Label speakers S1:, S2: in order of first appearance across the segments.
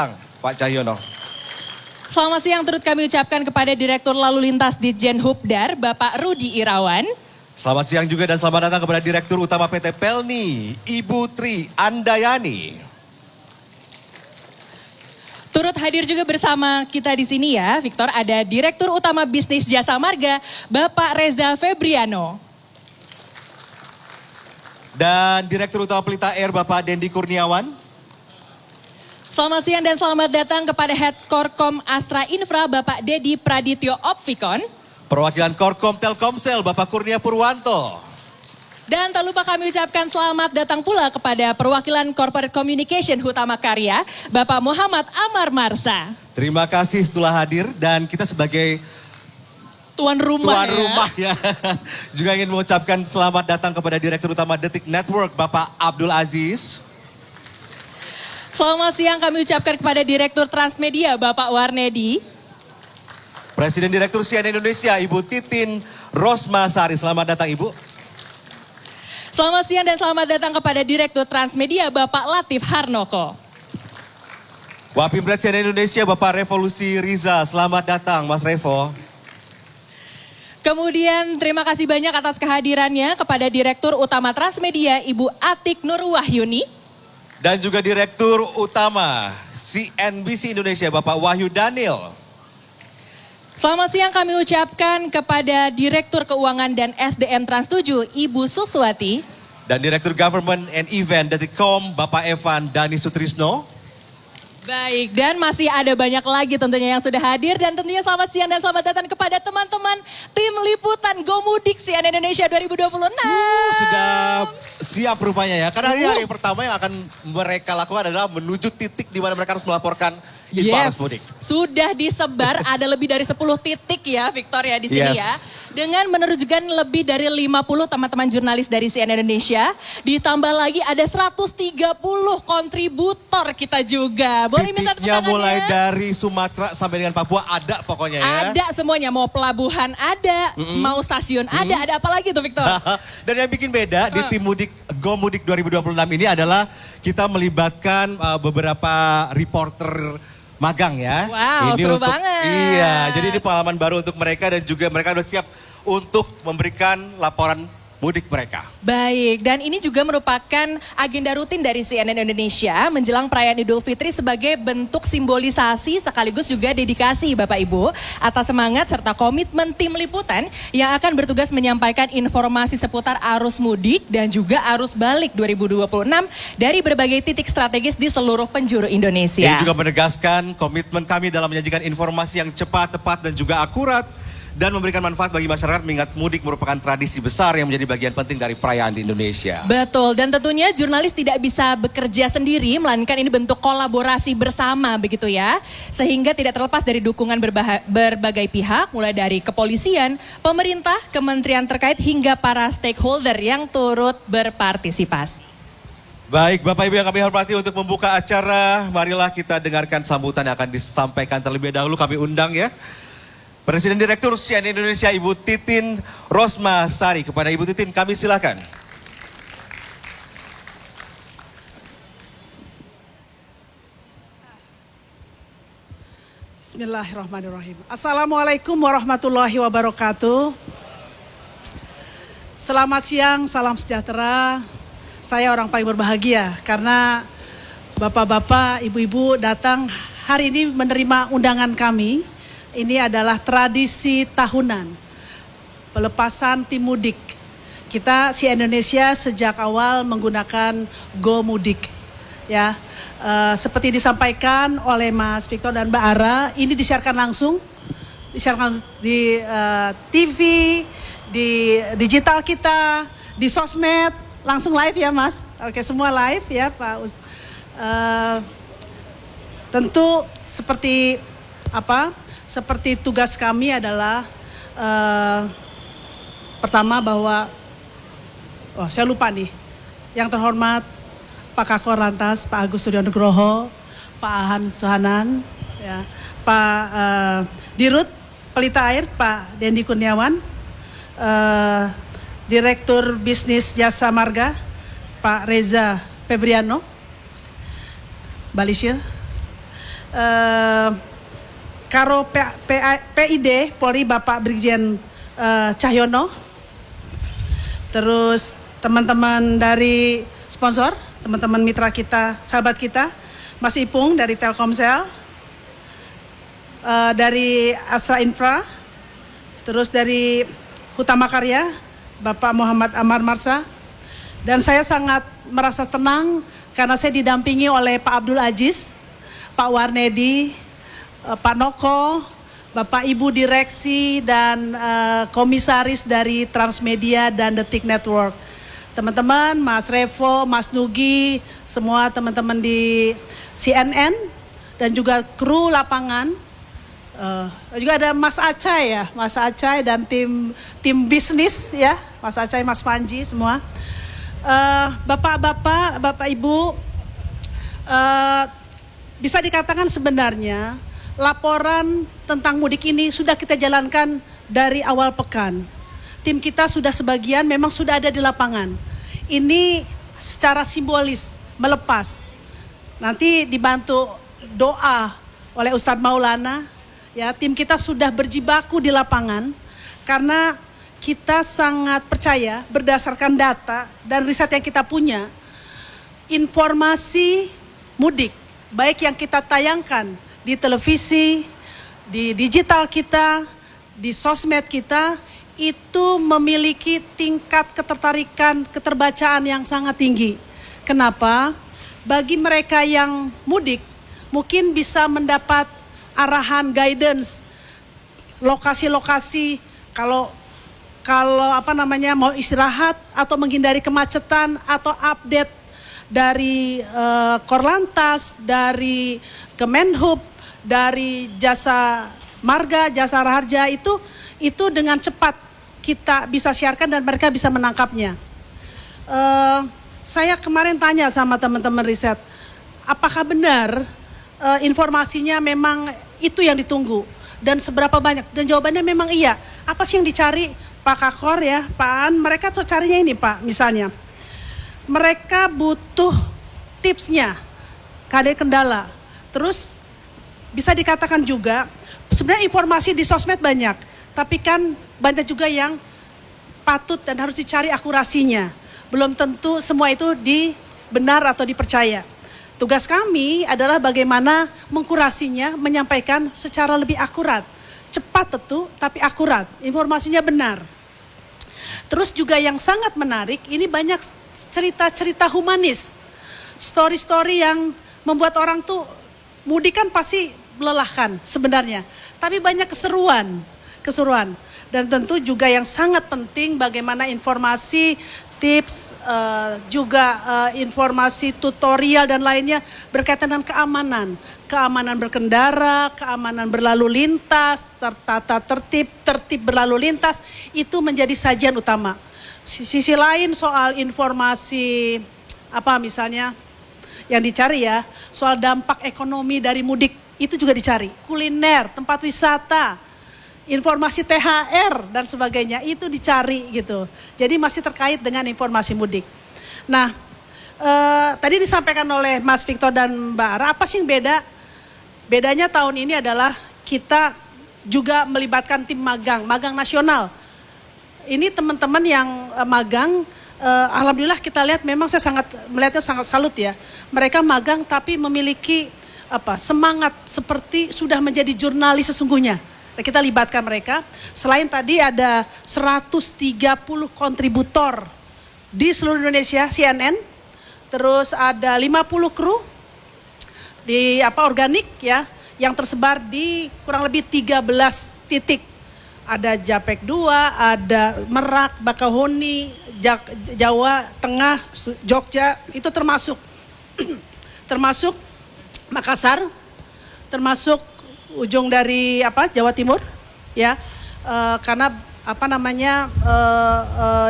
S1: datang Pak Cahyono.
S2: Selamat siang turut kami ucapkan kepada Direktur Lalu Lintas Ditjen Hubdar, Bapak Rudi Irawan.
S1: Selamat siang juga dan selamat datang kepada Direktur Utama PT Pelni, Ibu Tri Andayani.
S2: Turut hadir juga bersama kita di sini ya, Victor, ada Direktur Utama Bisnis Jasa Marga, Bapak Reza Febriano.
S1: Dan Direktur Utama Pelita Air, Bapak Dendi Kurniawan.
S2: Selamat siang dan selamat datang kepada Head Korkom Astra Infra, Bapak Dedi Pradityo Opfikon.
S1: Perwakilan Korkom Telkomsel, Bapak Kurnia Purwanto.
S2: Dan tak lupa kami ucapkan selamat datang pula kepada perwakilan Corporate Communication Hutama Karya, Bapak Muhammad Amar Marsa.
S1: Terima kasih setelah hadir dan kita sebagai
S2: Tuan rumah
S1: ya. Juga ingin mengucapkan selamat datang kepada Direktur Utama Detik Network, Bapak Abdul Aziz.
S2: Selamat siang kami ucapkan kepada Direktur Transmedia, Bapak Warnedi.
S1: Presiden Direktur CNN Indonesia, Ibu Titin Rosmasari. Selamat datang Ibu.
S2: Selamat siang dan selamat datang kepada Direktur Transmedia, Bapak Latif Harnoko.
S1: Wapimret CNN Indonesia, Bapak Revolusi Riza. Selamat datang Mas Revo.
S2: Kemudian terima kasih banyak atas kehadirannya kepada Direktur Utama Transmedia, Ibu Atik Nurwahyuni.
S1: Dan juga Direktur Utama CNBC Indonesia, Bapak Wahyu Daniel.
S2: Selamat siang kami ucapkan kepada Direktur Keuangan dan SDM Trans 7, Ibu Suswati.
S1: Dan Direktur Government and Event Detikcom, Bapak Evan Dani Sutrisno.
S2: Baik, dan masih ada banyak lagi tentunya yang sudah hadir. Dan tentunya selamat siang dan selamat datang kepada teman-teman tim liputan Gomudik CNN Indonesia 2026.
S1: Sudah siap rupanya ya. Karena hari pertama yang akan mereka lakukan adalah menuju titik di mana mereka harus melaporkan info arus mudik.
S2: Sudah disebar ada lebih dari 10 titik ya Victor ya di sini ya. Dengan menerjunkan lebih dari 50 teman-teman jurnalis dari CNN Indonesia. Ditambah lagi ada 130 kontributor kita juga. Boleh minta tepuk tangannya?
S1: Mulai dari Sumatera sampai dengan Papua ada pokoknya ya.
S2: Ada semuanya, mau pelabuhan ada, mau stasiun ada apa lagi tuh Victor?
S1: Dan yang bikin beda di tim mudik Gomudik 2026 ini adalah kita melibatkan beberapa reporter magang ya.
S2: Wow,
S1: ini
S2: seru banget.
S1: Iya, jadi ini pengalaman baru untuk mereka dan juga mereka sudah siap untuk memberikan laporan mudik mereka.
S2: Baik, dan ini juga merupakan agenda rutin dari CNN Indonesia menjelang perayaan Idul Fitri sebagai bentuk simbolisasi sekaligus juga dedikasi Bapak Ibu atas semangat serta komitmen tim liputan yang akan bertugas menyampaikan informasi seputar arus mudik dan juga arus balik 2026 dari berbagai titik strategis di seluruh penjuru Indonesia.
S1: Ini juga menegaskan komitmen kami dalam menyajikan informasi yang cepat, tepat dan juga akurat dan memberikan manfaat bagi masyarakat mengingat mudik merupakan tradisi besar yang menjadi bagian penting dari perayaan di Indonesia.
S2: Betul, dan tentunya jurnalis tidak bisa bekerja sendiri, melainkan ini bentuk kolaborasi bersama begitu ya. Sehingga tidak terlepas dari dukungan berbagai pihak, mulai dari kepolisian, pemerintah, kementerian terkait hingga para stakeholder yang turut berpartisipasi.
S1: Baik, Bapak Ibu yang kami hormati untuk membuka acara, marilah kita dengarkan sambutan yang akan disampaikan terlebih dahulu. Kami undang ya Presiden Direktur CNN Indonesia Ibu Titin Rosmasari. Kepada Ibu Titin kami silakan.
S3: Bismillahirrahmanirrahim. Assalamualaikum warahmatullahi wabarakatuh. Selamat siang, salam sejahtera. Saya orang paling berbahagia karena bapak-bapak, ibu-ibu datang hari ini menerima undangan kami. Ini adalah tradisi tahunan, pelepasan tim mudik. Kita si Indonesia sejak awal menggunakan Go Mudik. Ya, seperti disampaikan oleh Mas Victor dan Mbak Ara, ini disiarkan langsung di TV, di digital kita, di sosmed, langsung live ya Mas. Oke, semua live ya Pak. Tentu seperti apa? Seperti tugas kami adalah pertama bahwa, saya lupa nih, yang terhormat Pak Kakor Lantas, Pak Agus Suryonugroho, Pak Ahan Suhanan, ya, Pak Dirut Pelita Air, Pak Dendi Kurniawan, Direktur Bisnis Jasa Marga, Pak Reza Febriano, Balisir, Karo PID Polri Bapak Brigjen Cahyono, terus teman-teman dari sponsor, teman-teman mitra kita, sahabat kita, Mas Ipung dari Telkomsel, dari Astra Infra, terus dari Hutama Karya, Bapak Muhammad Amar Marsa, dan saya sangat merasa tenang karena saya didampingi oleh Pak Abdul Aziz, Pak Warnedi, Pak Noko, Bapak Ibu Direksi dan Komisaris dari Transmedia dan Detik Network. Teman-teman, Mas Revo, Mas Nugi, semua teman-teman di CNN dan juga kru lapangan. Juga ada Mas Acai ya, Mas Acai dan tim bisnis ya, Mas Acai, Mas Panji semua. Bapak-bapak, Bapak Ibu, bisa dikatakan sebenarnya laporan tentang mudik ini sudah kita jalankan dari awal pekan. Tim kita sudah sebagian memang sudah ada di lapangan. Ini secara simbolis melepas. Nanti dibantu doa oleh Ustadz Maulana. Ya, tim kita sudah berjibaku di lapangan karena kita sangat percaya berdasarkan data dan riset yang kita punya, informasi mudik baik yang kita tayangkan di televisi, di digital kita, di sosmed kita, itu memiliki tingkat ketertarikan, keterbacaan yang sangat tinggi. Kenapa? Bagi mereka yang mudik, mungkin bisa mendapat arahan, guidance, lokasi-lokasi, kalau mau istirahat atau menghindari kemacetan atau update dari Korlantas, dari Kemenhub, dari Jasa Marga, Jasa Raharja, itu dengan cepat kita bisa siarkan dan mereka bisa menangkapnya. Saya kemarin tanya sama teman-teman riset, apakah benar informasinya memang itu yang ditunggu dan seberapa banyak? Dan jawabannya memang iya. Apa sih yang dicari Pak Kakor ya, Pak An? Mereka tuh carinya ini Pak, misalnya mereka butuh tipsnya, ada kendala. Terus bisa dikatakan juga sebenarnya informasi di sosmed banyak, tapi kan banyak juga yang patut dan harus dicari akurasinya. Belum tentu semua itu benar atau dipercaya. Tugas kami adalah bagaimana mengkurasinya, menyampaikan secara lebih akurat. Cepat tentu, tapi akurat. Informasinya benar. Terus juga yang sangat menarik, ini banyak cerita-cerita humanis. Story-story yang membuat orang tuh mudik kan pasti melelahkan sebenarnya. Tapi banyak keseruan. Dan tentu juga yang sangat penting bagaimana informasi, tips, juga informasi tutorial dan lainnya berkaitan dengan keamanan. Keamanan berkendara, keamanan berlalu lintas, tertata tertib berlalu lintas, itu menjadi sajian utama. Sisi lain soal informasi, misalnya yang dicari ya, soal dampak ekonomi dari mudik, itu juga dicari. Kuliner, tempat wisata, informasi THR dan sebagainya itu dicari gitu. Jadi masih terkait dengan informasi mudik. Nah, tadi disampaikan oleh Mas Victor dan Mbak Ara, apa sih yang beda? Bedanya tahun ini adalah kita juga melibatkan tim magang nasional. Ini teman-teman yang magang, alhamdulillah kita lihat memang saya melihatnya sangat salut ya. Mereka magang tapi memiliki semangat seperti sudah menjadi jurnalis sesungguhnya. Kita libatkan mereka. Selain tadi ada 130 kontributor di seluruh Indonesia CNN. Terus ada 50 kru di organik ya, yang tersebar di kurang lebih 13 titik. Ada Japek 2, ada Merak, Bakahuni, Jawa Tengah, Jogja, itu termasuk termasuk Makassar, termasuk ujung dari Jawa Timur ya, karena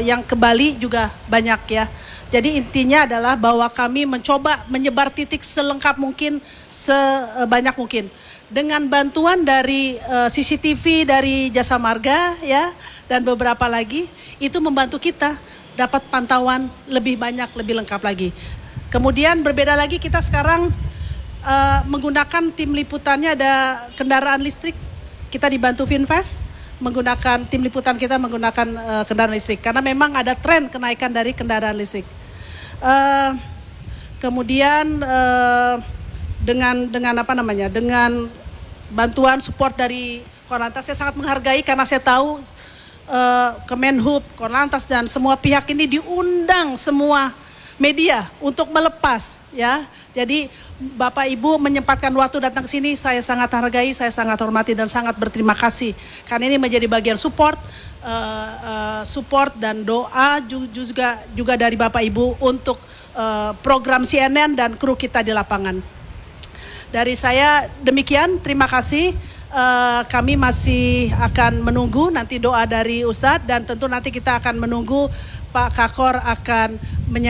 S3: yang ke Bali juga banyak ya. Jadi intinya adalah bahwa kami mencoba menyebar titik selengkap mungkin, sebanyak mungkin. Dengan bantuan dari CCTV dari Jasa Marga ya, dan beberapa lagi, itu membantu kita dapat pantauan lebih banyak, lebih lengkap lagi. Kemudian berbeda lagi, kita sekarang menggunakan tim liputannya ada kendaraan listrik. Kita dibantu Finvest menggunakan tim liputan kita menggunakan kendaraan listrik karena memang ada tren kenaikan dari kendaraan listrik. Kemudian dengan apa namanya? Dengan bantuan support dari Korlantas, saya sangat menghargai karena saya tahu Kemenhub, Korlantas dan semua pihak ini diundang semua media untuk melepas ya. Jadi Bapak Ibu menyempatkan waktu datang ke sini, saya sangat hargai, saya sangat hormati dan sangat berterima kasih karena ini menjadi bagian support dan doa juga dari Bapak Ibu untuk program CNN dan kru kita di lapangan. Dari saya demikian, terima kasih. Kami masih akan menunggu nanti doa dari Ustadz dan tentu nanti kita akan menunggu Pak Kakor akan menyanyi.